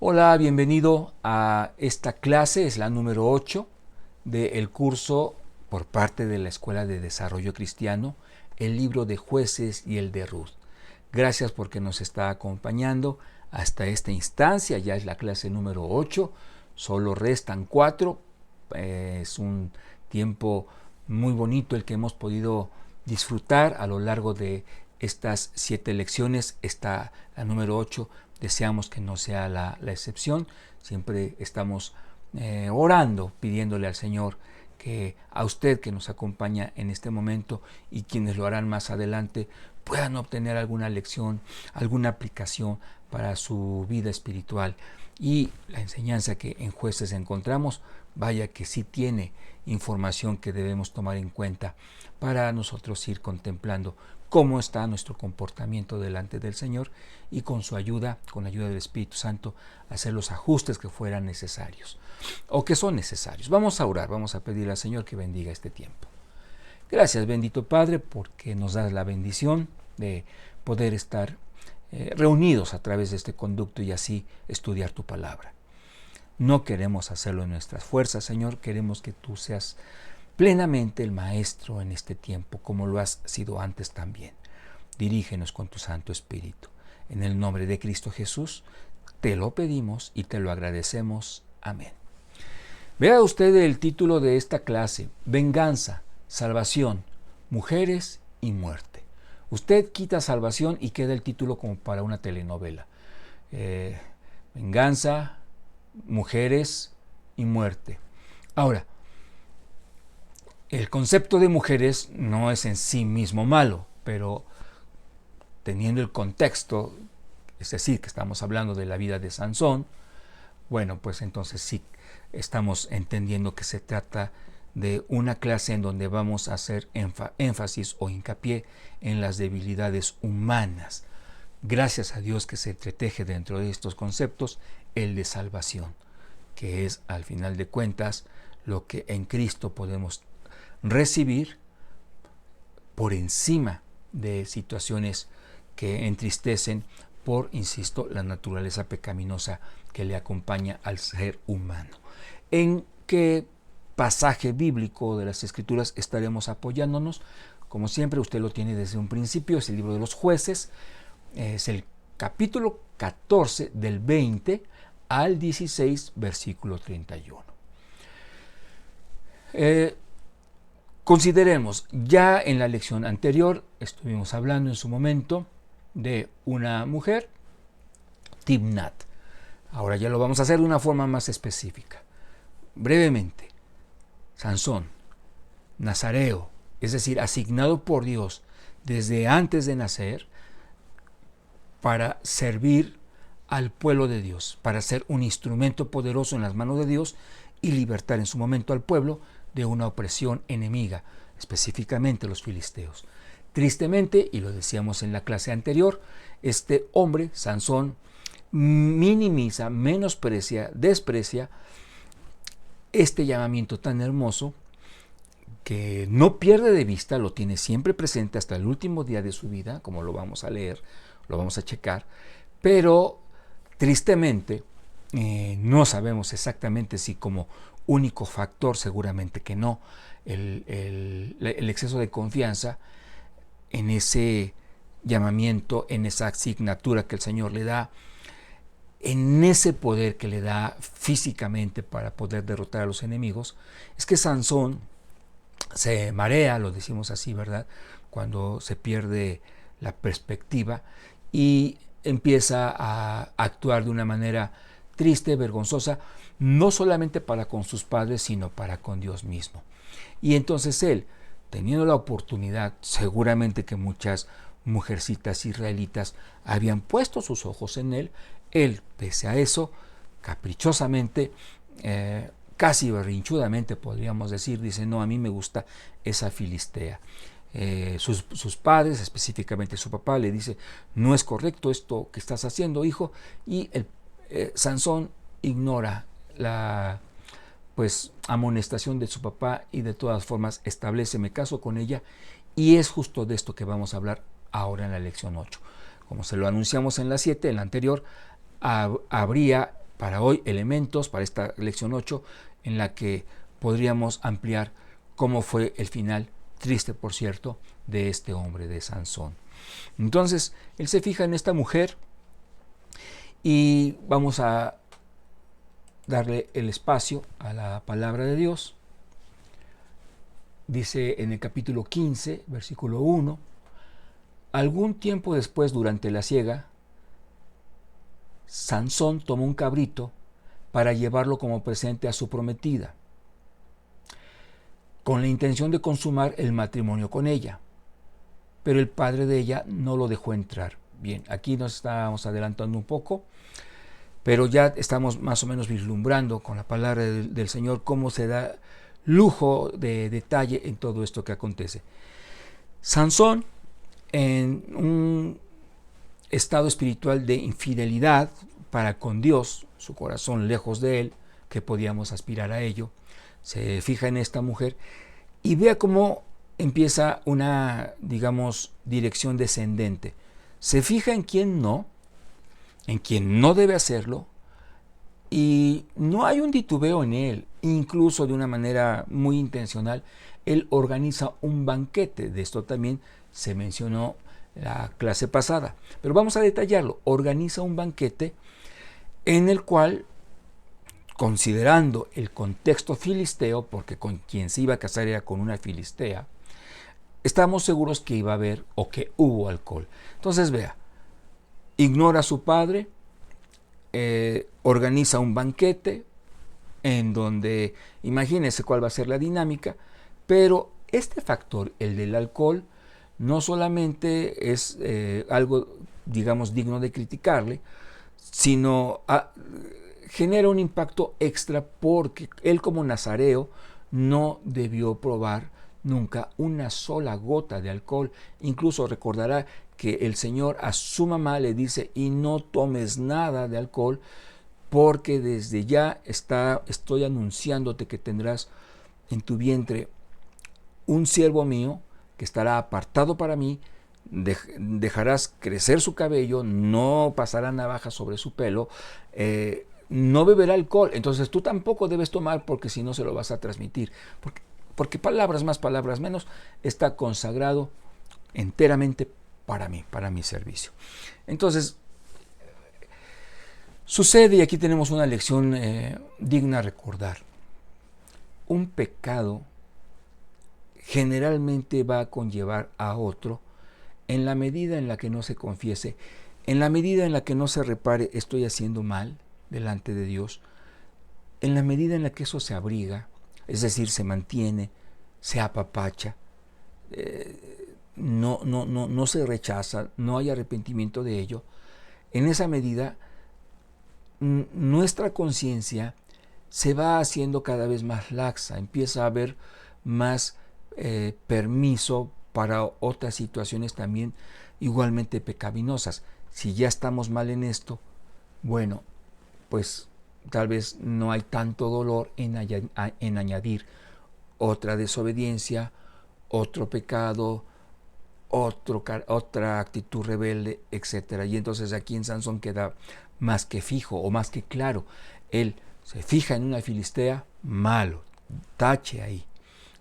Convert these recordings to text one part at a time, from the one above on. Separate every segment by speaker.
Speaker 1: Hola, bienvenido a esta clase, es la número 8 del curso por parte de la Escuela de Desarrollo Cristiano, el libro de Jueces y el de Ruth. Gracias porque nos está acompañando hasta esta instancia, ya es la clase número 8, solo restan 4, es un tiempo muy bonito el que hemos podido disfrutar a lo largo de estas 7 lecciones, esta la número 8. Deseamos que no sea la excepción. Siempre estamos orando, pidiéndole al Señor que a usted que nos acompaña en este momento y quienes lo harán más adelante puedan obtener alguna lección, alguna aplicación para su vida espiritual. Y la enseñanza que en Jueces encontramos, vaya que sí tiene información que debemos tomar en cuenta para nosotros ir contemplando cómo está nuestro comportamiento delante del Señor y con su ayuda, con la ayuda del Espíritu Santo, hacer los ajustes que fueran necesarios o que son necesarios. Vamos a orar, vamos a pedirle al Señor que bendiga este tiempo. Gracias, bendito Padre, porque nos das la bendición de poder estar reunidos a través de este conducto y así estudiar tu palabra. No queremos hacerlo en nuestras fuerzas, Señor, queremos que tú seas plenamente el Maestro en este tiempo, como lo has sido antes también. Dirígenos con tu Santo Espíritu. En el nombre de Cristo Jesús, te lo pedimos y te lo agradecemos. Amén. Vea usted el título de esta clase: Venganza, Salvación, Mujeres y Muerte. Usted quita salvación y queda el título como para una telenovela. Venganza, mujeres y muerte. Ahora, el concepto de mujeres no es en sí mismo malo, pero teniendo el contexto, es decir, que estamos hablando de la vida de Sansón, bueno, pues entonces sí estamos entendiendo que se trata de una clase en donde vamos a hacer énfasis o hincapié en las debilidades humanas. Gracias a Dios que se entreteje dentro de estos conceptos el de salvación, que es al final de cuentas lo que en Cristo podemos recibir por encima de situaciones que entristecen por, insisto, la naturaleza pecaminosa que le acompaña al ser humano. ¿En qué pasaje bíblico de las Escrituras estaremos apoyándonos? Como siempre, usted lo tiene desde un principio, es el libro de los Jueces, es el capítulo 14 del 20 al 16, versículo 31. Consideremos, ya en la lección anterior estuvimos hablando en su momento de una mujer, Timnat. Ahora ya lo vamos a hacer de una forma más específica. Brevemente, Sansón, nazareo, es decir, asignado por Dios desde antes de nacer para servir al pueblo de Dios, para ser un instrumento poderoso en las manos de Dios y libertar en su momento al pueblo de una opresión enemiga, específicamente los filisteos. Tristemente, y lo decíamos en la clase anterior, este hombre, Sansón, minimiza, menosprecia, desprecia este llamamiento tan hermoso que no pierde de vista, lo tiene siempre presente hasta el último día de su vida, como lo vamos a leer, lo vamos a checar, pero tristemente no sabemos exactamente si como único factor, seguramente que no, el exceso de confianza en ese llamamiento, en esa asignatura que el Señor le da, en ese poder que le da físicamente para poder derrotar a los enemigos, es que Sansón se marea, lo decimos así, ¿verdad?, cuando se pierde la perspectiva y empieza a actuar de una manera triste, vergonzosa, no solamente para con sus padres, sino para con Dios mismo. Y entonces él, teniendo la oportunidad, seguramente que muchas mujercitas israelitas habían puesto sus ojos en él, pese a eso, caprichosamente, casi berrinchudamente podríamos decir, dice: no, a mí me gusta esa filistea. Sus padres, específicamente su papá, le dice: no es correcto esto que estás haciendo, hijo, y Sansón ignora la amonestación de su papá y de todas formas establece: me caso con ella. Y es justo de esto que vamos a hablar ahora en la lección 8. Como se lo anunciamos en la 7, en la anterior, habría para hoy elementos para esta lección 8 en la que podríamos ampliar cómo fue el final, triste por cierto, de este hombre, de Sansón. Entonces, él se fija en esta mujer y vamos a darle el espacio a la palabra de Dios. Dice en el capítulo 15, versículo 1, algún tiempo después, durante la siega, Sansón tomó un cabrito para llevarlo como presente a su prometida, con la intención de consumar el matrimonio con ella. Pero el padre de ella no lo dejó entrar. Bien, aquí nos estábamos adelantando un poco, pero ya estamos más o menos vislumbrando con la palabra del Señor cómo se da lujo de detalle en todo esto que acontece. Sansón, en un estado espiritual de infidelidad para con Dios, su corazón lejos de él, que podíamos aspirar a ello, se fija en esta mujer y vea cómo empieza una, digamos, dirección descendente. Se fija en quien no debe hacerlo, y no hay un titubeo en él. Incluso de una manera muy intencional, él organiza un banquete. De esto también se mencionó la clase pasada, pero vamos a detallarlo. Organiza un banquete en el cual, considerando el contexto filisteo, porque con quien se iba a casar era con una filistea, estamos seguros que iba a haber o que hubo alcohol. Entonces vea, ignora a su padre, organiza un banquete en donde, imagínense cuál va a ser la dinámica, pero este factor, el del alcohol, no solamente es algo, digamos, digno de criticarle, sino genera un impacto extra porque él como nazareo no debió probar nunca una sola gota de alcohol. Incluso recordará que el Señor a su mamá le dice, y no tomes nada de alcohol, porque desde ya estoy anunciándote que tendrás en tu vientre un siervo mío que estará apartado para mí, dejarás crecer su cabello, no pasará navaja sobre su pelo, no beberá alcohol, entonces tú tampoco debes tomar porque si no se lo vas a transmitir, porque palabras más, palabras menos, está consagrado enteramente para mí, para mi servicio. Entonces, sucede, y aquí tenemos una lección digna de recordar. Un pecado generalmente va a conllevar a otro en la medida en la que no se confiese, en la medida en la que no se repare, estoy haciendo mal delante de Dios, en la medida en la que eso se abriga, es decir, se mantiene, se apapacha, no se rechaza, no hay arrepentimiento de ello. En esa medida, nuestra conciencia se va haciendo cada vez más laxa, empieza a haber más permiso para otras situaciones también igualmente pecaminosas. Si ya estamos mal en esto, bueno, pues tal vez no hay tanto dolor en añadir otra desobediencia, otro pecado, otra actitud rebelde, etc. Y entonces aquí en Sansón queda más que fijo o más que claro. Él se fija en una filistea, malo, tache ahí,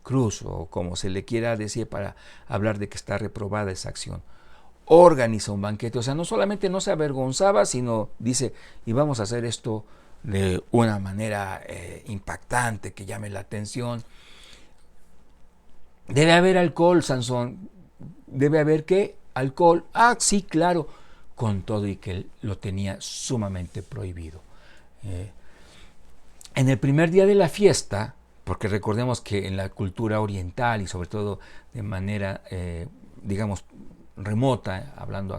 Speaker 1: cruz o como se le quiera decir para hablar de que está reprobada esa acción. Organiza un banquete, o sea, no solamente no se avergonzaba, sino dice, y vamos a hacer esto de una manera impactante, que llame la atención. Debe haber alcohol, Sansón. Debe haber, ¿qué? Alcohol. Ah, sí, claro. Con todo y que él lo tenía sumamente prohibido. En el primer día de la fiesta, porque recordemos que en la cultura oriental y sobre todo de manera, digamos, remota, hablando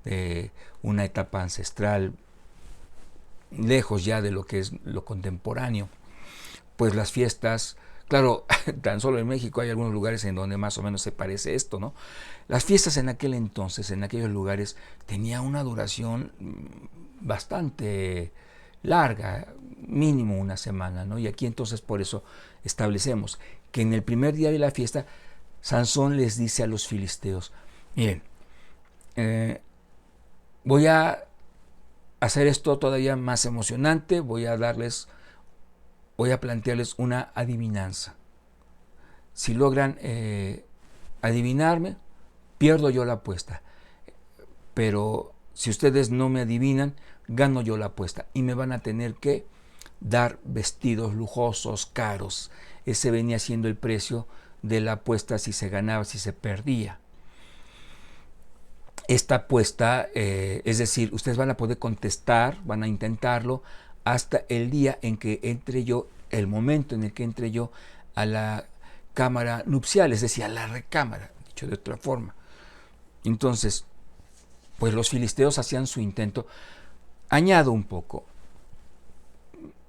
Speaker 1: de una etapa ancestral, lejos ya de lo que es lo contemporáneo, pues las fiestas, claro, tan solo en México hay algunos lugares en donde más o menos se parece esto, ¿no? Las fiestas en aquel entonces, en aquellos lugares, tenían una duración bastante larga, mínimo una semana, ¿no? Y aquí entonces por eso establecemos que en el primer día de la fiesta, Sansón les dice a los filisteos, miren, voy a hacer esto todavía más emocionante, voy a plantearles una adivinanza. Si logran adivinarme, pierdo yo la apuesta. Pero si ustedes no me adivinan, gano yo la apuesta. Y me van a tener que dar vestidos lujosos, caros. Ese venía siendo el precio de la apuesta, si se ganaba, si se perdía. Esta apuesta, es decir, ustedes van a poder contestar, van a intentarlo, hasta el día en que entre yo, el momento en el que entre yo a la cámara nupcial, es decir, a la recámara, dicho de otra forma. Entonces, pues los filisteos hacían su intento. Añado un poco.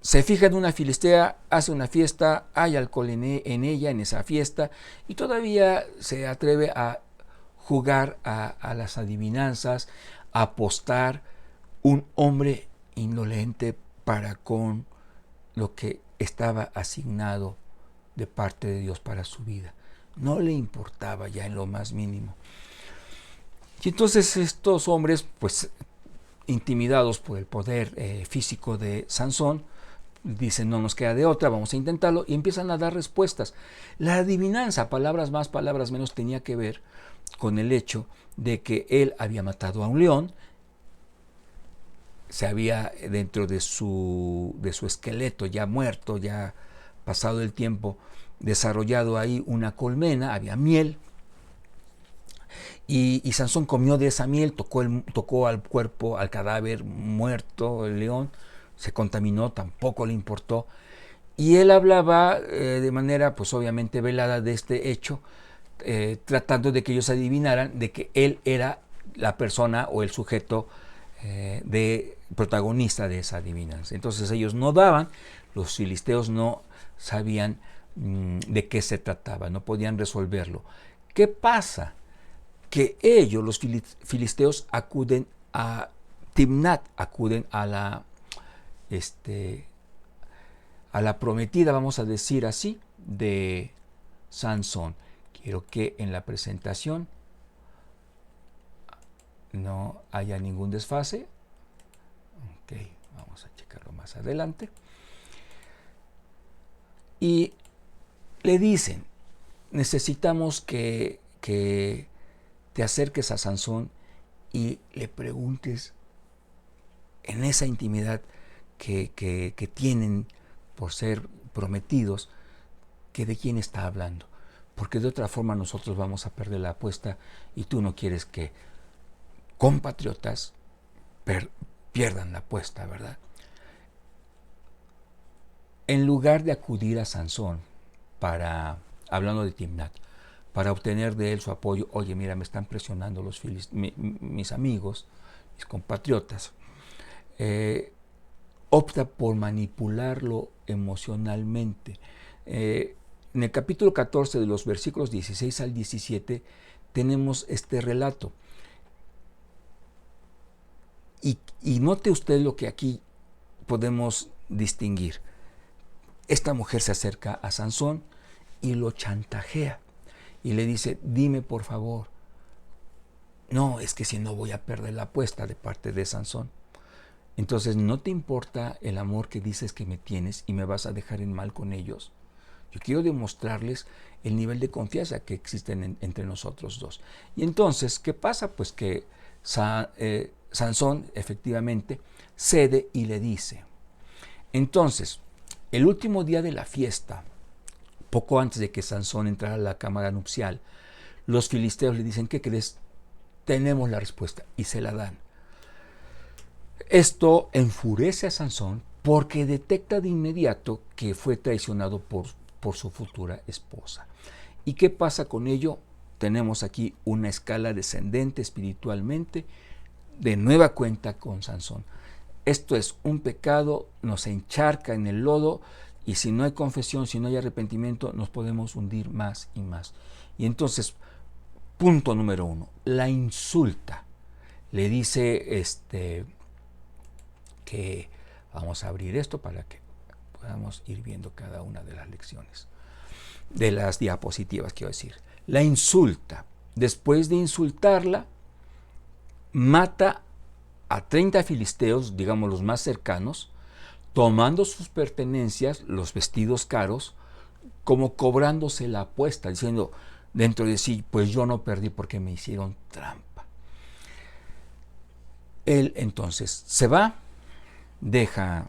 Speaker 1: Se fija en una filistea, hace una fiesta, hay alcohol en ella, en esa fiesta, y todavía se atreve a jugar a las adivinanzas, a apostar, un hombre indolente para con lo que estaba asignado de parte de Dios para su vida. No le importaba ya en lo más mínimo. Y entonces estos hombres, pues intimidados por el poder físico de Sansón, dicen, no nos queda de otra, vamos a intentarlo, y empiezan a dar respuestas. La adivinanza, palabras más, palabras menos, tenía que ver con el hecho de que él había matado a un león, se había dentro de su esqueleto ya muerto, ya pasado el tiempo, desarrollado ahí una colmena, había miel, y Sansón comió de esa miel, tocó al cuerpo, al cadáver muerto, el león, se contaminó, tampoco le importó, y él hablaba de manera pues obviamente velada de este hecho, tratando de que ellos adivinaran de que él era la persona o el sujeto de protagonista de esa adivinanza. Entonces ellos no daban, los filisteos no sabían de qué se trataba, no podían resolverlo. ¿Qué pasa? Que ellos, los filisteos, acuden a Timnat, acuden a la prometida, vamos a decir así, de Sansón. Quiero que en la presentación no haya ningún desfase. Ok, vamos a checarlo más adelante. Y le dicen, necesitamos que te acerques a Sansón y le preguntes en esa intimidad que tienen por ser prometidos, que de quién está hablando. Porque de otra forma nosotros vamos a perder la apuesta y tú no quieres que compatriotas pierdan la apuesta, ¿verdad? En lugar de acudir a Sansón hablando de Timnat, para obtener de él su apoyo, oye, mira, me están presionando mis amigos, mis compatriotas, opta por manipularlo emocionalmente. En el capítulo 14 de los versículos 16 al 17 tenemos este relato. Y note usted lo que aquí podemos distinguir. Esta mujer se acerca a Sansón y lo chantajea y le dice, dime por favor. No, es que si no voy a perder la apuesta de parte de Sansón. Entonces, ¿no te importa el amor que dices que me tienes y me vas a dejar en mal con ellos? Yo quiero demostrarles el nivel de confianza que existe entre nosotros dos. Y entonces, ¿qué pasa? Pues que Sansón efectivamente cede y le dice. Entonces, el último día de la fiesta, poco antes de que Sansón entrara a la cámara nupcial, los filisteos le dicen, ¿qué crees? Tenemos la respuesta, y se la dan. Esto enfurece a Sansón porque detecta de inmediato que fue traicionado por su futura esposa. ¿Y qué pasa con ello? Tenemos aquí una escala descendente espiritualmente, de nueva cuenta con Sansón. Esto es un pecado, nos encharca en el lodo, y si no hay confesión, si no hay arrepentimiento, nos podemos hundir más y más. Y entonces, punto número 1, la insulta. Le dice que vamos a abrir esto para que podamos ir viendo cada una de las lecciones, de las diapositivas, quiero decir. La insulta. Después de insultarla, mata a 30 filisteos, digamos los más cercanos, tomando sus pertenencias, los vestidos caros, como cobrándose la apuesta, diciendo dentro de sí, pues yo no perdí porque me hicieron trampa. Él entonces se va, deja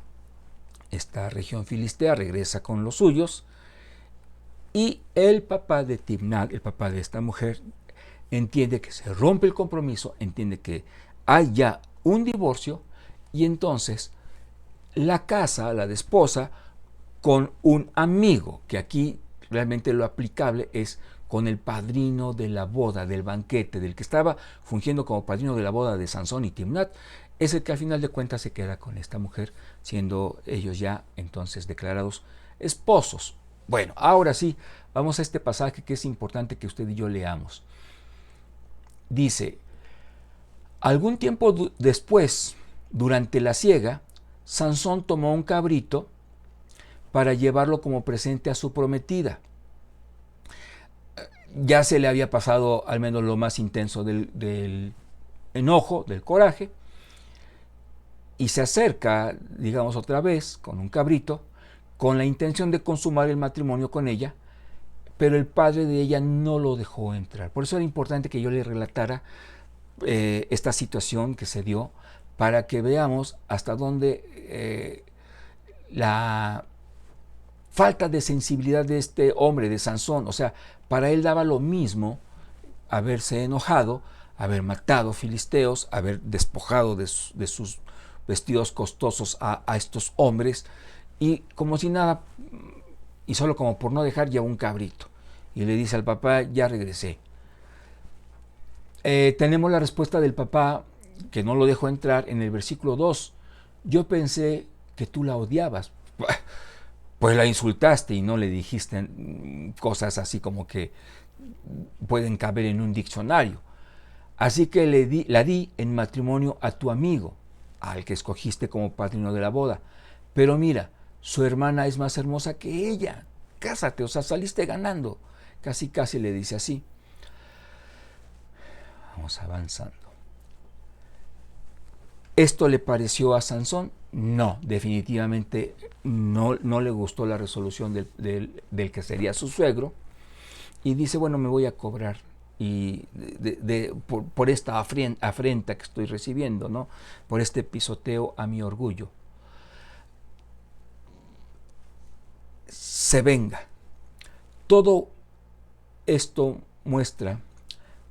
Speaker 1: esta región filistea, regresa con los suyos, y el papá de Timnat, el papá de esta mujer, entiende que se rompe el compromiso, entiende que hay ya un divorcio, y entonces la casa, la desposa, con un amigo, que aquí realmente lo aplicable es con el padrino de la boda, del banquete, del que estaba fungiendo como padrino de la boda de Sansón y Timnat, es el que al final de cuentas se queda con esta mujer, siendo ellos ya entonces declarados esposos. Bueno, ahora sí, vamos a este pasaje que es importante que usted y yo leamos. Dice, algún tiempo después, durante la siega, Sansón tomó un cabrito para llevarlo como presente a su prometida. Ya se le había pasado al menos lo más intenso del enojo, del coraje, y se acerca, digamos otra vez, con un cabrito, con la intención de consumar el matrimonio con ella, pero el padre de ella no lo dejó entrar. Por eso era importante que yo le relatara esta situación que se dio, para que veamos hasta dónde la falta de sensibilidad de este hombre, de Sansón, o sea, para él daba lo mismo haberse enojado, haber matado filisteos, haber despojado de sus vestidos costosos a estos hombres, y como si nada, y solo como por no dejar, lleva un cabrito. Y le dice al papá, ya regresé. Tenemos la respuesta del papá, que no lo dejó entrar, en el versículo 2. Yo pensé que tú la odiabas. Pues la insultaste y no le dijiste cosas así como que pueden caber en un diccionario. Así que la di en matrimonio a tu amigo, al que escogiste como padrino de la boda. Pero mira, su hermana es más hermosa que ella. Cásate, o sea, saliste ganando. Casi, casi le dice así. Vamos avanzando. ¿Esto le pareció a Sansón? No, definitivamente no le gustó la resolución del que sería su suegro, y dice, bueno, me voy a cobrar y por esta afrenta que estoy recibiendo, ¿no? Por este pisoteo a mi orgullo. Se venga. Todo esto muestra,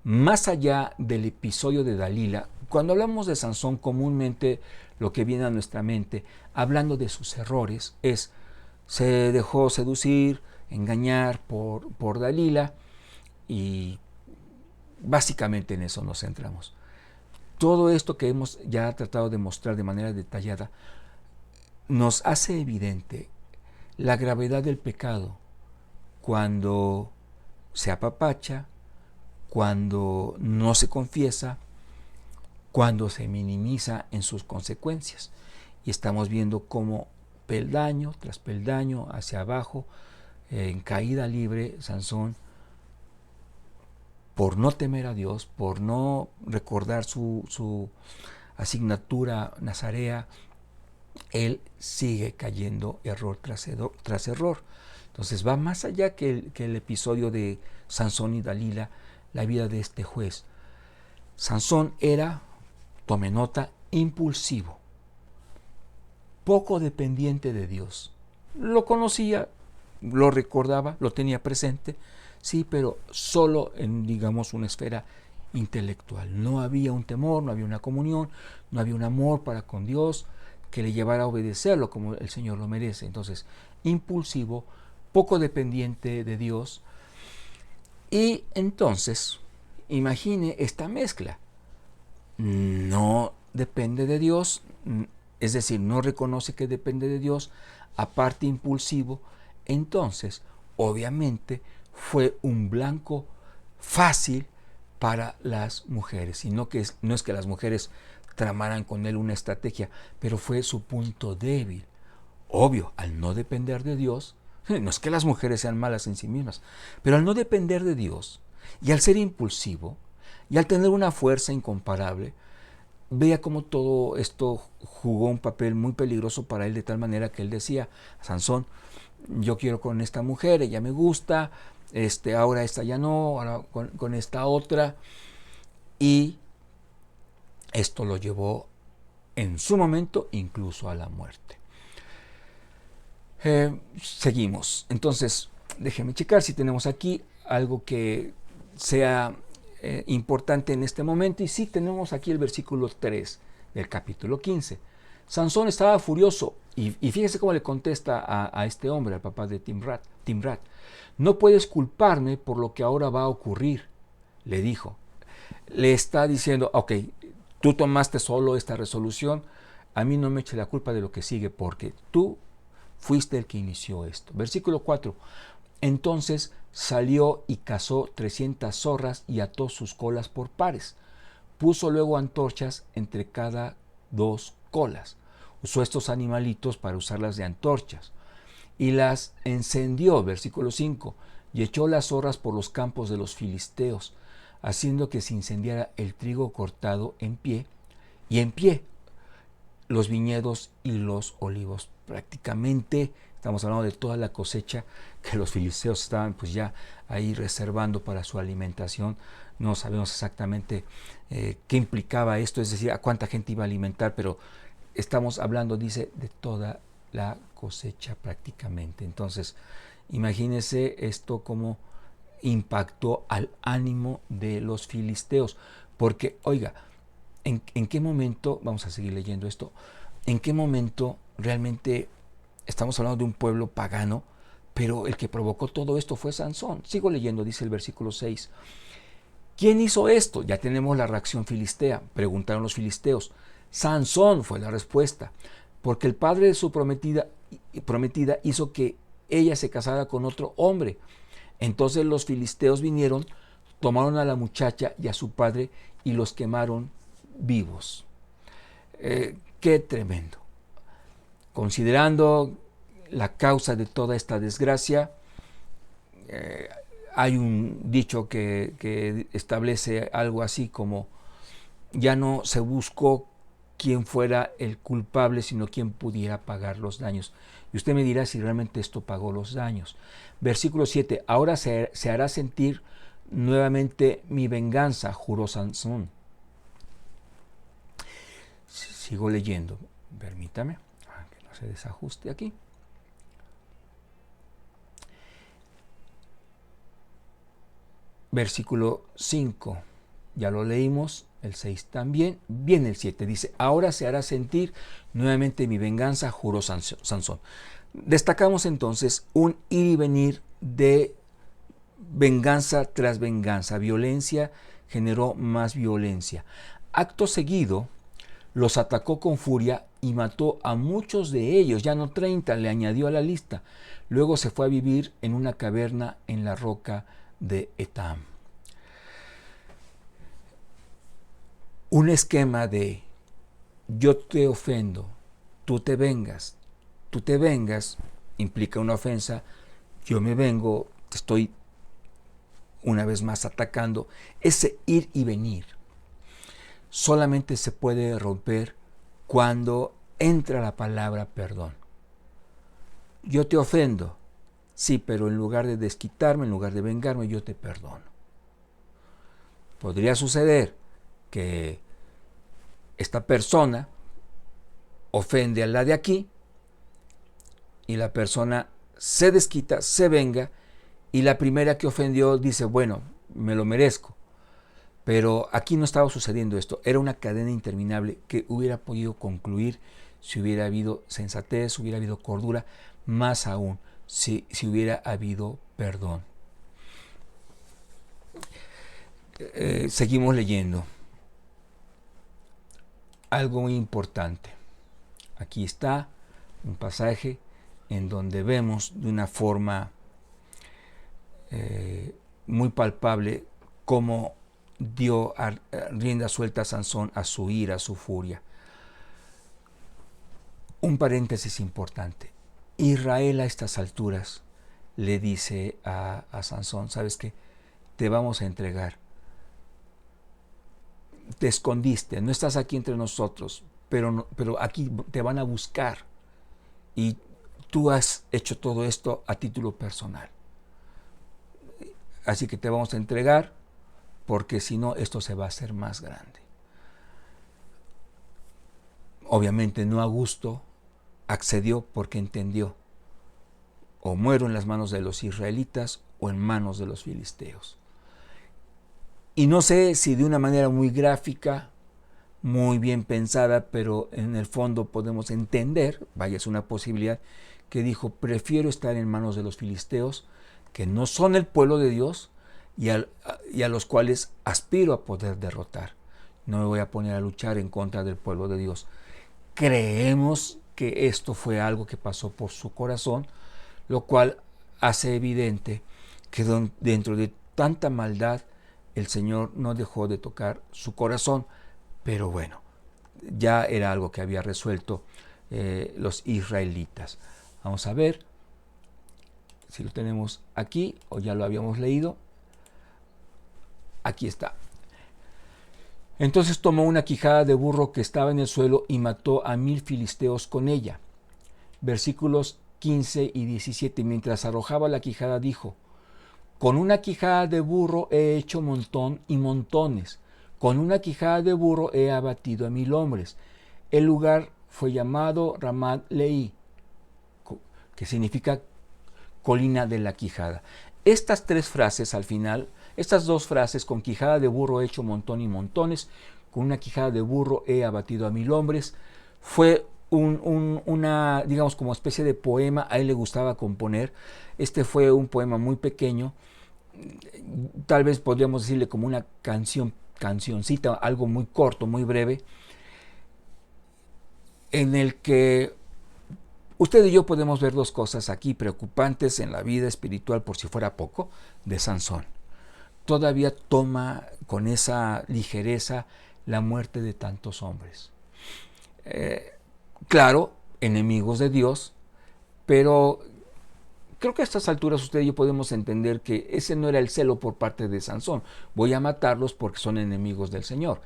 Speaker 1: más allá del episodio de Dalila, cuando hablamos de Sansón, comúnmente lo que viene a nuestra mente, hablando de sus errores, es se dejó seducir, engañar por Dalila, y básicamente en eso nos centramos. Todo esto que hemos ya tratado de mostrar de manera detallada nos hace evidente la gravedad del pecado cuando se apapacha, cuando no se confiesa, cuando se minimiza en sus consecuencias. Y estamos viendo cómo peldaño tras peldaño hacia abajo, en caída libre, Sansón, por no temer a Dios, por no recordar su asignatura nazarea, él sigue cayendo error tras error. Entonces va más allá que el episodio de Sansón y Dalila, la vida de este juez. Sansón era, tome nota, impulsivo, poco dependiente de Dios. Lo conocía, lo recordaba, lo tenía presente, sí, pero solo en, digamos, una esfera intelectual. No había un temor, no había una comunión, no había un amor para con Dios que le llevara a obedecerlo como el Señor lo merece. Entonces, impulsivo, poco dependiente de Dios. Y entonces, imagine esta mezcla. No depende de Dios, es decir, no reconoce que depende de Dios, aparte impulsivo. Entonces, obviamente, fue un blanco fácil para las mujeres. Y no es que las mujeres tramaran con él una estrategia, pero fue su punto débil. Obvio, al no depender de Dios, no es que las mujeres sean malas en sí mismas, pero al no depender de Dios y al ser impulsivo y al tener una fuerza incomparable, vea cómo todo esto jugó un papel muy peligroso para él, de tal manera que él decía a Sansón: yo quiero con esta mujer, ella me gusta, ahora esta ya no, ahora con esta otra. Y esto lo llevó en su momento incluso a la muerte. Seguimos. Entonces, déjenme checar si tenemos aquí algo que sea importante en este momento. Y sí, tenemos aquí el versículo 3 del capítulo 15. Sansón estaba furioso y fíjese cómo le contesta a este hombre, al papá de Timrat. No puedes culparme por lo que ahora va a ocurrir, le dijo. Le está diciendo: ok, tú tomaste solo esta resolución, a mí no me eche la culpa de lo que sigue, porque tú fuiste el que inició esto. Versículo 4. Entonces salió y cazó 300 zorras y ató sus colas por pares. Puso luego antorchas entre cada 2 colas. Usó estos animalitos para usarlas de antorchas y las encendió. Versículo 5. Y echó las zorras por los campos de los filisteos, haciendo que se incendiara el trigo cortado en pie, y en pie los viñedos y los olivos. Prácticamente estamos hablando de toda la cosecha que los filisteos estaban pues ya ahí reservando para su alimentación. No sabemos exactamente qué implicaba esto, es decir, a cuánta gente iba a alimentar, pero estamos hablando, dice, de toda la cosecha prácticamente. Entonces, imagínense esto como impactó al ánimo de los filisteos, porque, oiga, ¿en qué momento, vamos a seguir leyendo esto, en qué momento realmente estamos hablando de un pueblo pagano, pero el que provocó todo esto fue Sansón? Sigo leyendo, dice el versículo 6. ¿Quién hizo esto? Ya tenemos la reacción filistea. Preguntaron los filisteos. Sansón, fue la respuesta, porque el padre de su prometida hizo que ella se casara con otro hombre. Entonces los filisteos vinieron, tomaron a la muchacha y a su padre y los quemaron vivos. Qué tremendo. Considerando la causa de toda esta desgracia, hay un dicho que establece algo así como: ya no se buscó quién fuera el culpable, sino quién pudiera pagar los daños. Y usted me dirá si realmente esto pagó los daños. Versículo 7. Ahora se hará sentir nuevamente mi venganza, juró Sansón. Sigo leyendo. Permítame, que no se desajuste aquí. Versículo 5. Ya lo leímos. El 6 también. Viene el 7. Dice: ahora se hará sentir nuevamente mi venganza, juró Sansón. Destacamos entonces un ir y venir de venganza tras venganza. Violencia generó más violencia. Acto seguido, los atacó con furia y mató a muchos de ellos. Ya no 30, le añadió a la lista. Luego se fue a vivir en una caverna en la roca de Etam. Un esquema de yo te ofendo, tú te vengas, implica una ofensa, yo me vengo, te estoy una vez más atacando. Ese ir y venir solamente se puede romper cuando entra la palabra perdón. Yo te ofendo, sí, pero en lugar de desquitarme, en lugar de vengarme, yo te perdono. Podría suceder que esta persona ofende a la de aquí y la persona se desquita, se venga, y la primera que ofendió dice: bueno, me lo merezco. Pero aquí no estaba sucediendo esto, era una cadena interminable que hubiera podido concluir si hubiera habido sensatez, si hubiera habido cordura, más aún si hubiera habido perdón. Seguimos leyendo. Algo muy importante. Aquí está un pasaje en donde vemos de una forma muy palpable cómo dio rienda suelta a Sansón a su ira, a su furia. Un paréntesis importante. Israel a estas alturas le dice a Sansón: ¿sabes qué? Te vamos a entregar. te escondiste, no estás aquí entre nosotros, pero aquí te van a buscar y tú has hecho todo esto a título personal. Así que te vamos a entregar, porque si no, esto se va a hacer más grande. Obviamente no a gusto, accedió porque entendió: o muero en las manos de los israelitas o en manos de los filisteos. Y no sé si de una manera muy gráfica, muy bien pensada, pero en el fondo podemos entender, vaya, es una posibilidad, que dijo: prefiero estar en manos de los filisteos, que no son el pueblo de Dios y a los cuales aspiro a poder derrotar. No me voy a poner a luchar en contra del pueblo de Dios. Creemos que esto fue algo que pasó por su corazón, lo cual hace evidente que dentro de tanta maldad el Señor no dejó de tocar su corazón, pero bueno, ya era algo que había resuelto los israelitas. Vamos a ver si lo tenemos aquí o ya lo habíamos leído. Aquí está. Entonces tomó una quijada de burro que estaba en el suelo y mató a 1000 filisteos con ella. Versículos 15 y 17. Mientras arrojaba la quijada dijo: con una quijada de burro he hecho montón y montones. Con una quijada de burro he abatido a 1000 hombres. El lugar fue llamado Ramat Leí, que significa colina de la quijada. Estas tres frases al final, estas dos frases, con quijada de burro he hecho montón y montones, con una quijada de burro he abatido a 1000 hombres, fue una, digamos, como especie de poema. A él le gustaba componer. Este fue un poema muy pequeño, tal vez podríamos decirle como una cancioncita, algo muy corto, muy breve, en el que usted y yo podemos ver dos cosas aquí preocupantes en la vida espiritual, por si fuera poco, de Sansón. Todavía toma con esa ligereza la muerte de tantos hombres. Claro, enemigos de Dios, pero creo que a estas alturas usted y yo podemos entender que ese no era el celo por parte de Sansón. Voy a matarlos porque son enemigos del Señor.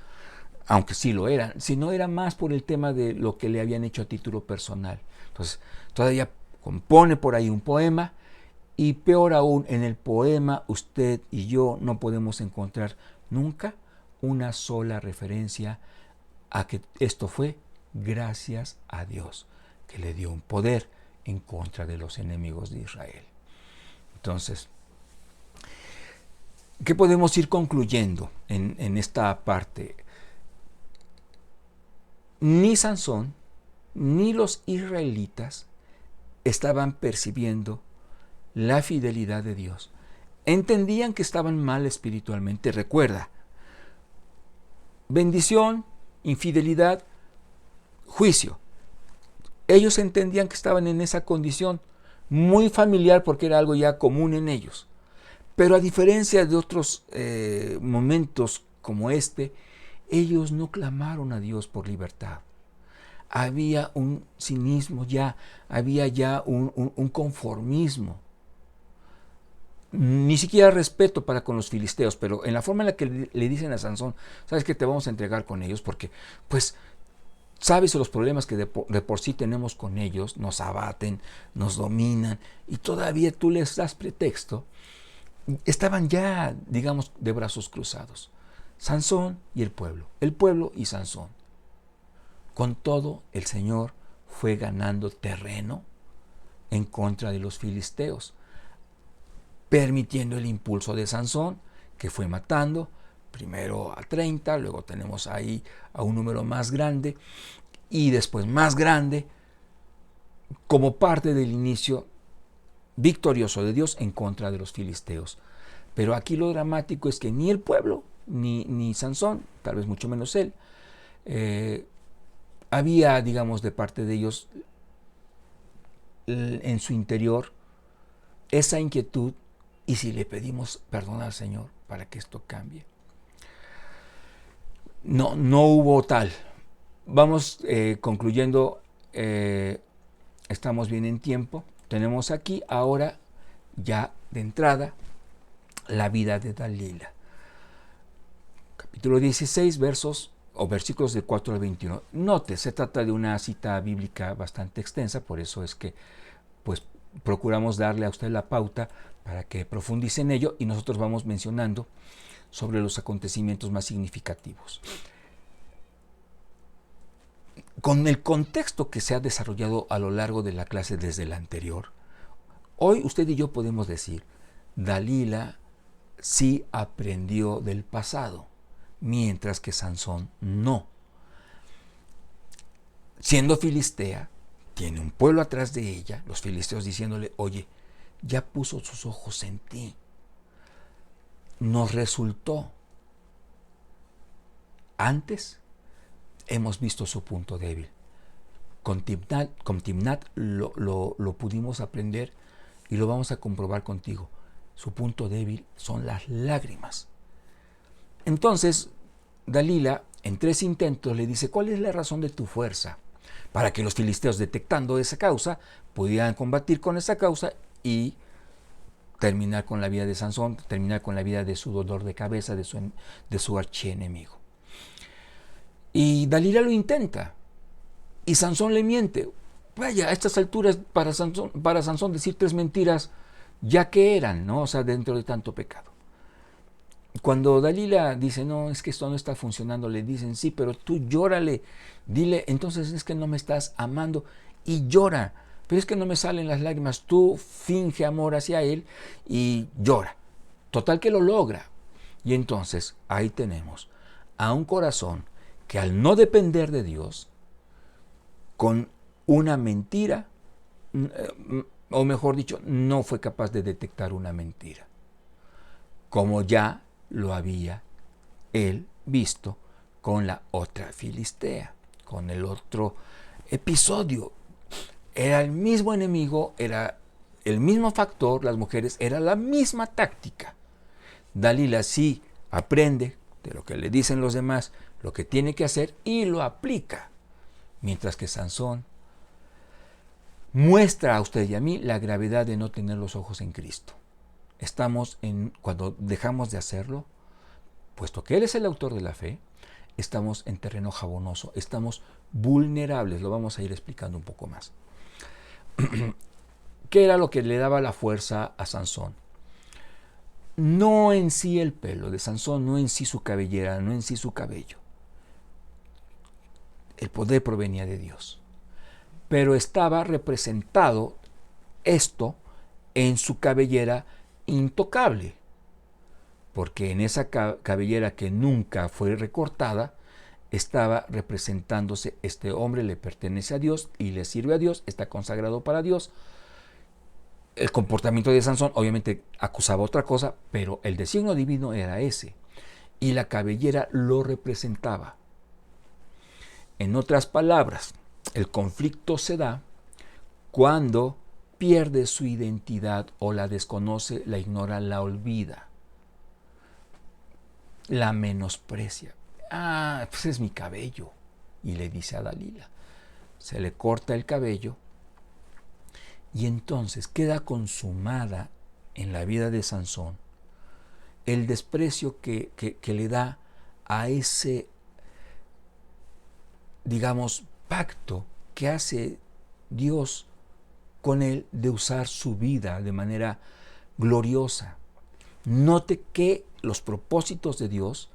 Speaker 1: Aunque sí lo eran, sino era más por el tema de lo que le habían hecho a título personal. Entonces, todavía compone por ahí un poema, y peor aún, en el poema usted y yo no podemos encontrar nunca una sola referencia a que esto fue gracias a Dios, que le dio un poder en contra de los enemigos de Israel. Entonces, ¿qué podemos ir concluyendo en esta parte? Ni Sansón ni los israelitas estaban percibiendo la fidelidad de Dios. Entendían que estaban mal espiritualmente. Recuerda, bendición, infidelidad, juicio. Ellos entendían que estaban en esa condición muy familiar porque era algo ya común en ellos. Pero a diferencia de otros momentos como este, ellos no clamaron a Dios por libertad. Había un cinismo ya, había ya un conformismo. Ni siquiera respeto para con los filisteos, pero en la forma en la que le dicen a Sansón: sabes que te vamos a entregar con ellos porque, pues, sabes los problemas que de por sí tenemos con ellos, nos abaten, nos dominan, y todavía tú les das pretexto. Estaban ya, digamos, de brazos cruzados. Sansón y el pueblo y Sansón. Con todo, el Señor fue ganando terreno en contra de los filisteos, permitiendo el impulso de Sansón, que fue matando primero a 30, luego tenemos ahí a un número más grande y después más grande, como parte del inicio victorioso de Dios en contra de los filisteos. Pero aquí lo dramático es que ni el pueblo ni Sansón, tal vez mucho menos él, había, digamos, de parte de ellos en su interior esa inquietud: y si le pedimos perdón al Señor para que esto cambie. No hubo tal. Vamos concluyendo. Estamos bien en tiempo. Tenemos aquí ahora ya de entrada la vida de Dalila. capítulo 16, versículos del 4 al 21. Note, se trata de una cita bíblica bastante extensa, por eso es que pues procuramos darle a usted la pauta para que profundice en ello, y nosotros vamos mencionando sobre los acontecimientos más significativos. Con el contexto que se ha desarrollado a lo largo de la clase desde la anterior, hoy usted y yo podemos decir, Dalila sí aprendió del pasado, mientras que Sansón no. Siendo filistea, tiene un pueblo atrás de ella, los filisteos diciéndole, oye, ya puso sus ojos en ti. Nos resultó. Antes hemos visto su punto débil. Con Timnat lo pudimos aprender y lo vamos a comprobar contigo. Su punto débil son las lágrimas. Entonces, Dalila, en 3 intentos, le dice, ¿cuál es la razón de tu fuerza? Para que los filisteos, detectando esa causa, pudieran combatir con esa causa y terminar con la vida de Sansón, terminar con la vida de su dolor de cabeza, de su archienemigo. Y Dalila lo intenta, y Sansón le miente. Vaya, a estas alturas para Sansón decir 3 mentiras, ya que eran, ¿no? O sea, dentro de tanto pecado. Cuando Dalila dice, no, es que esto no está funcionando, le dicen, sí, pero tú llórale, dile, entonces es que no me estás amando, y llora, pero es que no me salen las lágrimas, tú finge amor hacia él y llora. Total que lo logra. Y entonces ahí tenemos a un corazón que al no depender de Dios, con una mentira, o mejor dicho, no fue capaz de detectar una mentira, como ya lo había él visto con la otra filistea, con el otro episodio. Era el mismo enemigo, era el mismo factor, las mujeres, era la misma táctica. Dalila sí aprende de lo que le dicen los demás, lo que tiene que hacer, y lo aplica, mientras que Sansón muestra a usted y a mí la gravedad de no tener los ojos en Cristo. Cuando dejamos de hacerlo, puesto que Él es el autor de la fe, estamos en terreno jabonoso, estamos vulnerables, lo vamos a ir explicando un poco más. ¿Qué era lo que le daba la fuerza a Sansón? No en sí el pelo de Sansón, no en sí su cabellera, no en sí su cabello. El poder provenía de Dios. Pero estaba representado esto en su cabellera intocable, porque en esa cabellera que nunca fue recortada estaba representándose, este hombre le pertenece a Dios y le sirve a Dios, está consagrado para Dios. El comportamiento de Sansón obviamente acusaba otra cosa, pero el designio divino era ese, y la cabellera lo representaba. En otras palabras, el conflicto se da cuando pierde su identidad o la desconoce, la ignora, la olvida, la menosprecia. Pues es mi cabello. Y le dice a Dalila. Se le corta el cabello y entonces queda consumada en la vida de Sansón el desprecio que le da a ese, digamos, pacto que hace Dios con él de usar su vida de manera gloriosa. Note que los propósitos de Dios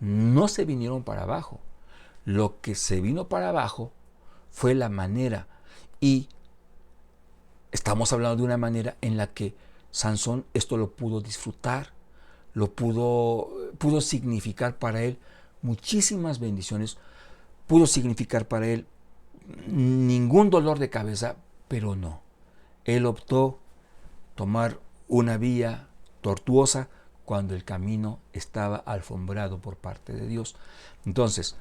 Speaker 1: no se vinieron para abajo. Lo que se vino para abajo fue la manera, y estamos hablando de una manera en la que Sansón esto lo pudo disfrutar, lo pudo significar para él muchísimas bendiciones, pudo significar para él ningún dolor de cabeza, pero no. Él optó tomar una vía tortuosa cuando el camino estaba alfombrado por parte de Dios. Entonces,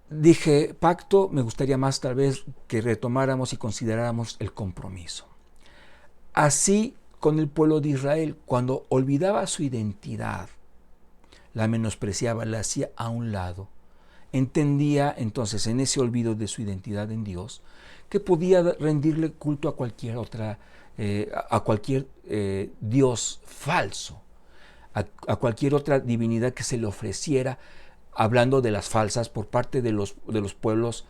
Speaker 1: dije pacto, me gustaría más tal vez que retomáramos y consideráramos el compromiso. Así con el pueblo de Israel, cuando olvidaba su identidad, la menospreciaba, la hacía a un lado, entendía entonces en ese olvido de su identidad en Dios que podía rendirle culto a cualquier otra, Dios falso. a cualquier otra divinidad que se le ofreciera, hablando de las falsas por parte de los pueblos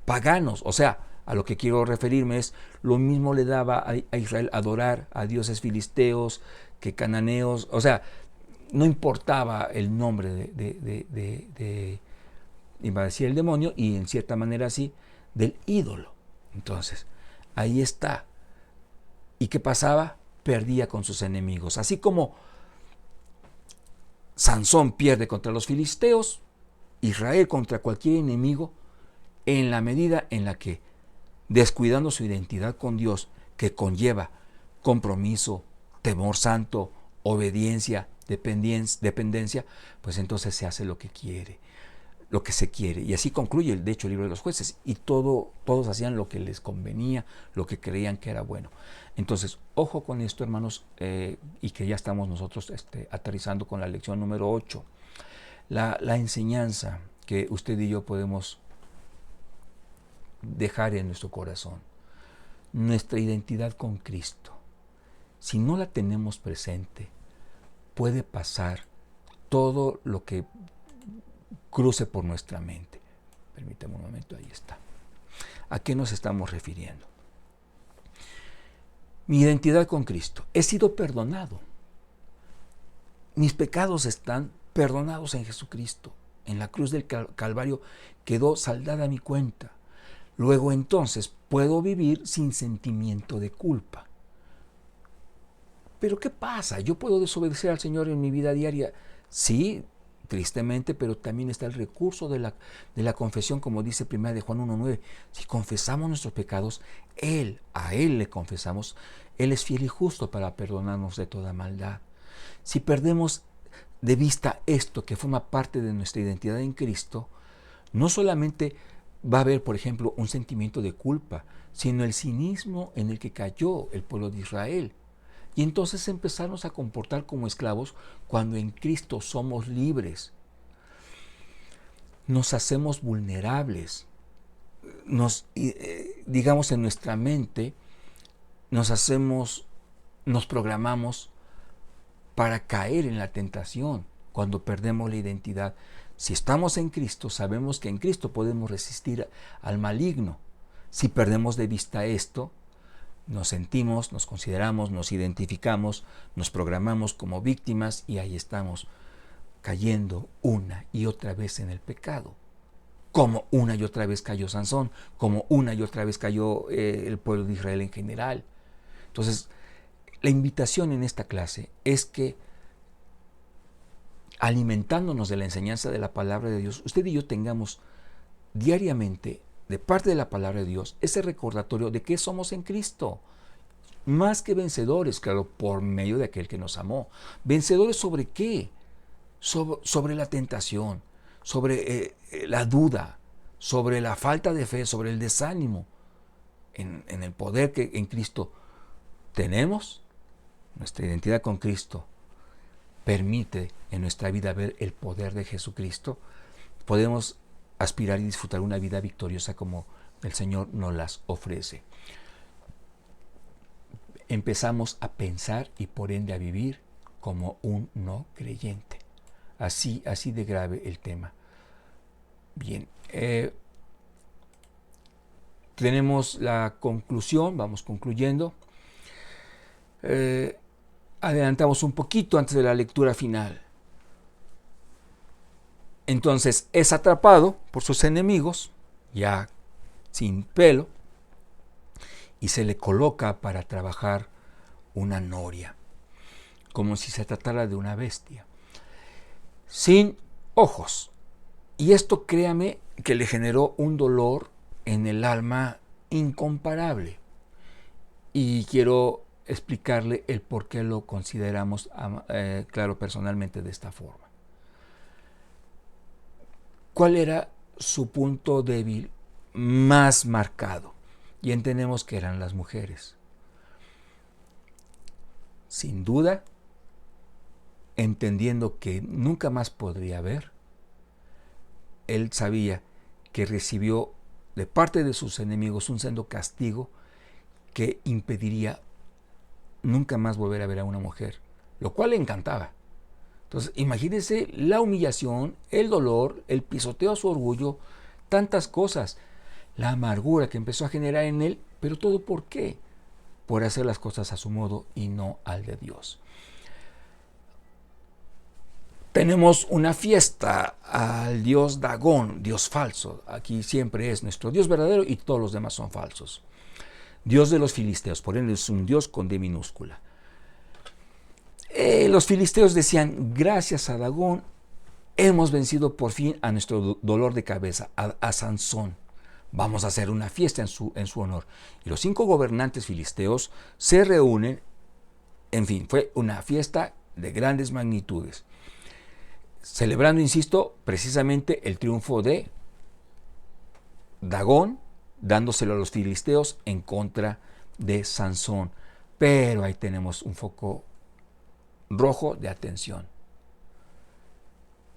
Speaker 1: paganos. O sea, a lo que quiero referirme es, lo mismo le daba a Israel adorar a dioses filisteos que cananeos. O sea, no importaba el nombre iba a decir el demonio, y en cierta manera sí, del ídolo. Entonces, ahí está. ¿Y qué pasaba? Perdía con sus enemigos. Así como Sansón pierde contra los filisteos, Israel contra cualquier enemigo, en la medida en la que, descuidando su identidad con Dios, que conlleva compromiso, temor santo, obediencia, dependencia, pues entonces se hace lo que quiere, lo que se quiere. Y así concluye, de hecho, el libro de los jueces. Y todos hacían lo que les convenía, lo que creían que era bueno. Entonces, ojo con esto, hermanos, y que ya estamos nosotros aterrizando con la lección número 8. La enseñanza que usted y yo podemos dejar en nuestro corazón. Nuestra identidad con Cristo. Si no la tenemos presente, puede pasar todo lo que cruce por nuestra mente. Permítame un momento, ahí está. ¿A qué nos estamos refiriendo? Mi identidad con Cristo. He sido perdonado. Mis pecados están perdonados en Jesucristo. En la cruz del Calvario quedó saldada mi cuenta. Luego entonces puedo vivir sin sentimiento de culpa. Pero ¿qué pasa? ¿Yo puedo desobedecer al Señor en mi vida diaria? Sí, tristemente, pero también está el recurso de la confesión, como dice 1 de Juan 1:9. Si confesamos nuestros pecados, a Él le confesamos, Él es fiel y justo para perdonarnos de toda maldad. Si perdemos de vista esto que forma parte de nuestra identidad en Cristo, no solamente va a haber, por ejemplo, un sentimiento de culpa, sino el cinismo en el que cayó el pueblo de Israel. Y entonces empezarnos a comportar como esclavos cuando en Cristo somos libres. Nos hacemos vulnerables. Digamos, en nuestra mente, nos programamos para caer en la tentación cuando perdemos la identidad. Si estamos en Cristo, sabemos que en Cristo podemos resistir al maligno. Si perdemos de vista esto, nos sentimos, nos consideramos, nos identificamos, nos programamos como víctimas y ahí estamos cayendo una y otra vez en el pecado. Como una y otra vez cayó Sansón, como una y otra vez cayó el pueblo de Israel en general. Entonces, la invitación en esta clase es que, alimentándonos de la enseñanza de la palabra de Dios, usted y yo tengamos diariamente, de parte de la palabra de Dios, ese recordatorio de que somos en Cristo. Más que vencedores, claro, por medio de aquel que nos amó. ¿Vencedores sobre qué? Sobre la tentación, sobre la duda, sobre la falta de fe, sobre el desánimo. En el poder que en Cristo tenemos, nuestra identidad con Cristo permite en nuestra vida ver el poder de Jesucristo. Podemos aspirar y disfrutar una vida victoriosa como el Señor nos las ofrece. Empezamos a pensar y por ende a vivir como un no creyente. Así de grave el tema. Bien, tenemos la conclusión, vamos concluyendo. Adelantamos un poquito antes de la lectura final. Entonces es atrapado por sus enemigos, ya sin pelo, y se le coloca para trabajar una noria, como si se tratara de una bestia, sin ojos. Y esto, créame, que le generó un dolor en el alma incomparable. Y quiero explicarle el por qué lo consideramos, claro, personalmente de esta forma. ¿Cuál era su punto débil más marcado? Y entendemos que eran las mujeres. Sin duda, entendiendo que nunca más podría haber, él sabía que recibió de parte de sus enemigos un sendo castigo que impediría nunca más volver a ver a una mujer lo cual le encantaba. Entonces, imagínense la humillación, el dolor, el pisoteo a su orgullo, tantas cosas, la amargura que empezó a generar en él, pero todo ¿por qué? Por hacer las cosas a su modo y no al de Dios. Tenemos una fiesta al dios Dagón, dios falso. Aquí siempre es nuestro dios verdadero y todos los demás son falsos. Dios de los filisteos, por ende es un dios con D minúscula. Los filisteos decían, gracias a Dagón hemos vencido por fin a nuestro dolor de cabeza, a Sansón. Vamos a hacer una fiesta en su honor. Y los 5 gobernantes filisteos se reúnen. En fin, fue una fiesta de grandes magnitudes, celebrando, insisto, precisamente el triunfo de Dagón, dándoselo a los filisteos en contra de Sansón. Pero ahí tenemos un foco rojo de atención.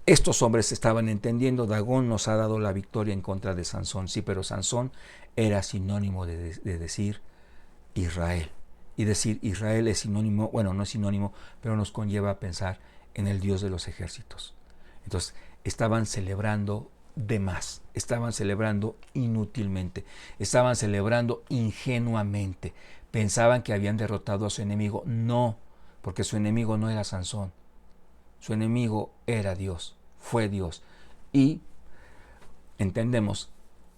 Speaker 1: Estos hombres estaban entendiendo, Dagón nos ha dado la victoria en contra de Sansón. Sí, pero Sansón era sinónimo de decir Israel. Y decir Israel es sinónimo, bueno, no es sinónimo, pero nos conlleva a pensar en el Dios de los ejércitos. Entonces, estaban celebrando de más, estaban celebrando inútilmente, estaban celebrando ingenuamente. Pensaban que habían derrotado a su enemigo. No, porque su enemigo no era Sansón. Su enemigo era Dios, fue Dios. Y entendemos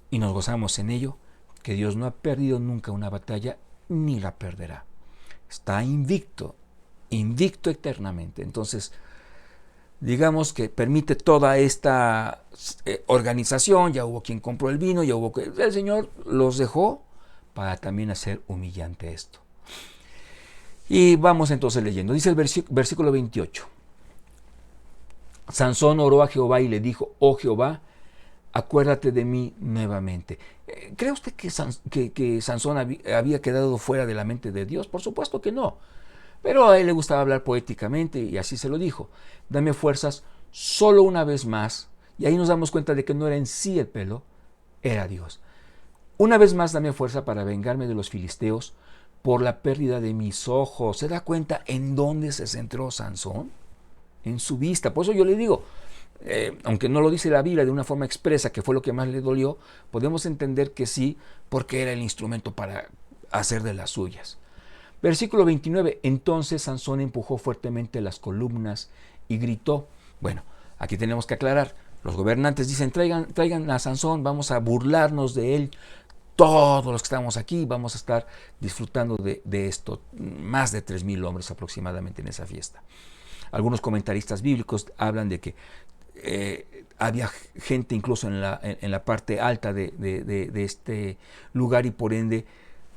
Speaker 1: y nos gozamos en ello que Dios no ha perdido nunca una batalla ni la perderá. Está invicto, invicto eternamente. Entonces, digamos que permite toda esta organización. Ya hubo quien compró el vino, ya hubo que el Señor los dejó para también hacer humillante esto. Y vamos entonces leyendo. Dice el versículo 28. Sansón oró a Jehová y le dijo, oh Jehová, acuérdate de mí nuevamente. ¿Cree usted que Sansón había quedado fuera de la mente de Dios? Por supuesto que no. Pero a él le gustaba hablar poéticamente y así se lo dijo. Dame fuerzas solo una vez más. Y ahí nos damos cuenta de que no era en sí el pelo, era Dios. Una vez más dame fuerza para vengarme de los filisteos por la pérdida de mis ojos. ¿Se da cuenta en dónde se centró Sansón? En su vista. Por eso yo le digo, aunque no lo dice la Biblia de una forma expresa, que fue lo que más le dolió, podemos entender que sí, porque era el instrumento para hacer de las suyas. Versículo 29, entonces Sansón empujó fuertemente las columnas y gritó. Bueno, aquí tenemos que aclarar, los gobernantes dicen, traigan a Sansón, vamos a burlarnos de él, todos los que estamos aquí vamos a estar disfrutando de esto, más de 3,000 hombres aproximadamente en esa fiesta. Algunos comentaristas bíblicos hablan de que había gente incluso en la parte alta de este lugar y por ende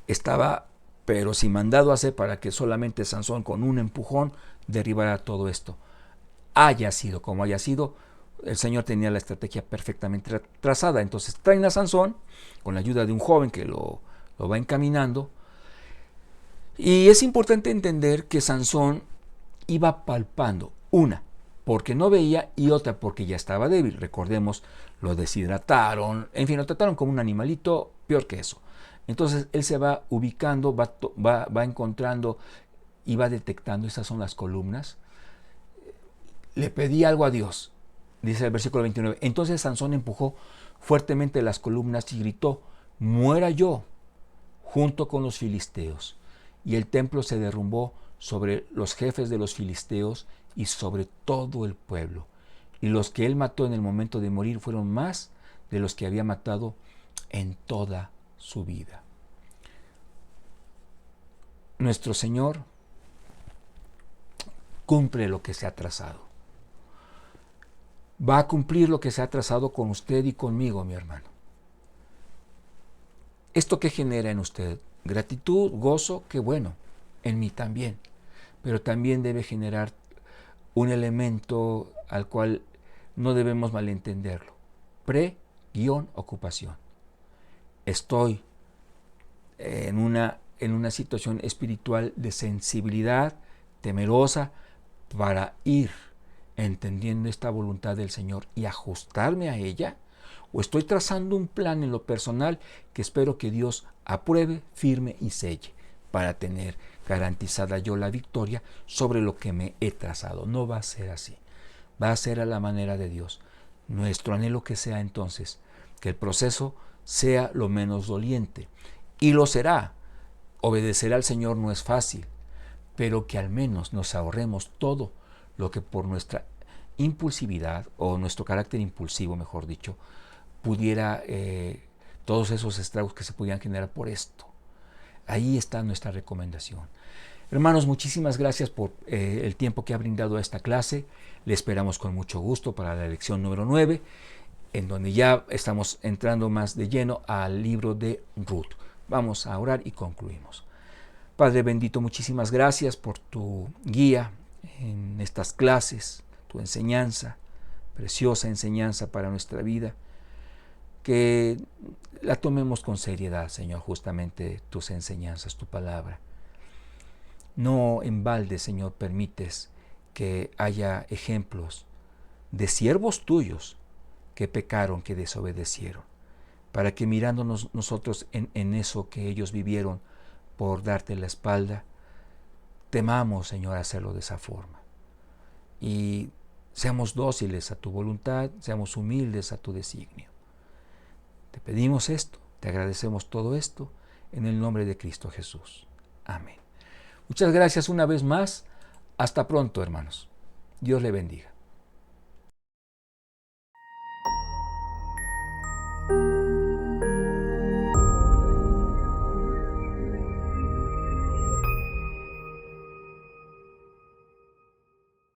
Speaker 1: estaba, pero sin mandado a hacer para que solamente Sansón con un empujón derribara todo esto. Haya sido como haya sido, el Señor tenía la estrategia perfectamente trazada. Entonces traen a Sansón con la ayuda de un joven que lo va encaminando. Y es importante entender que Sansón iba palpando, una, porque no veía y otra porque ya estaba débil. Recordemos, lo deshidrataron, en fin, lo trataron como un animalito, peor que eso. Entonces él se va ubicando, va encontrando y va detectando, esas son las columnas. Le pedí algo a Dios, dice el versículo 29. Entonces Sansón empujó fuertemente las columnas y gritó, muera yo, junto con los filisteos. Y el templo se derrumbó sobre los jefes de los filisteos y sobre todo el pueblo. Y los que él mató en el momento de morir fueron más de los que había matado en toda su vida. Nuestro Señor cumple lo que se ha trazado. Va a cumplir lo que se ha trazado con usted y conmigo, mi hermano. ¿Esto qué genera en usted? Gratitud, gozo, qué bueno, en mí también. Pero también debe generar un elemento al cual no debemos malentenderlo. Ocupación. Estoy en una situación espiritual de sensibilidad, temerosa, para ir entendiendo esta voluntad del Señor y ajustarme a ella, o estoy trazando un plan en lo personal que espero que Dios apruebe, firme y selle. para tener garantizada yo la victoria sobre lo que me he trazado. No va a ser así. Va a ser a la manera de Dios. Nuestro anhelo que sea entonces que el proceso sea lo menos doliente. Y lo será. Obedecer al Señor no es fácil, pero que al menos nos ahorremos todo lo que por nuestra impulsividad, o nuestro carácter impulsivo, mejor dicho, pudiera, todos esos estragos que se pudieran generar por esto. Ahí está nuestra recomendación. Hermanos, muchísimas gracias por el tiempo que ha brindado a esta clase. Le esperamos con mucho gusto para la lección número 9, en donde ya estamos entrando más de lleno al libro de Ruth. Vamos a orar y concluimos. Padre bendito, muchísimas gracias por tu guía en estas clases, tu enseñanza, preciosa enseñanza para nuestra vida. Que la tomemos con seriedad, Señor, justamente tus enseñanzas, tu palabra. No en balde, Señor, permites que haya ejemplos de siervos tuyos que pecaron, que desobedecieron, para que mirándonos nosotros en eso que ellos vivieron por darte la espalda, temamos, Señor, hacerlo de esa forma. Y seamos dóciles a tu voluntad, seamos humildes a tu designio. Te pedimos esto, te agradecemos todo esto, en el nombre de Cristo Jesús. Amén. Muchas gracias una vez más. Hasta pronto, hermanos. Dios le bendiga.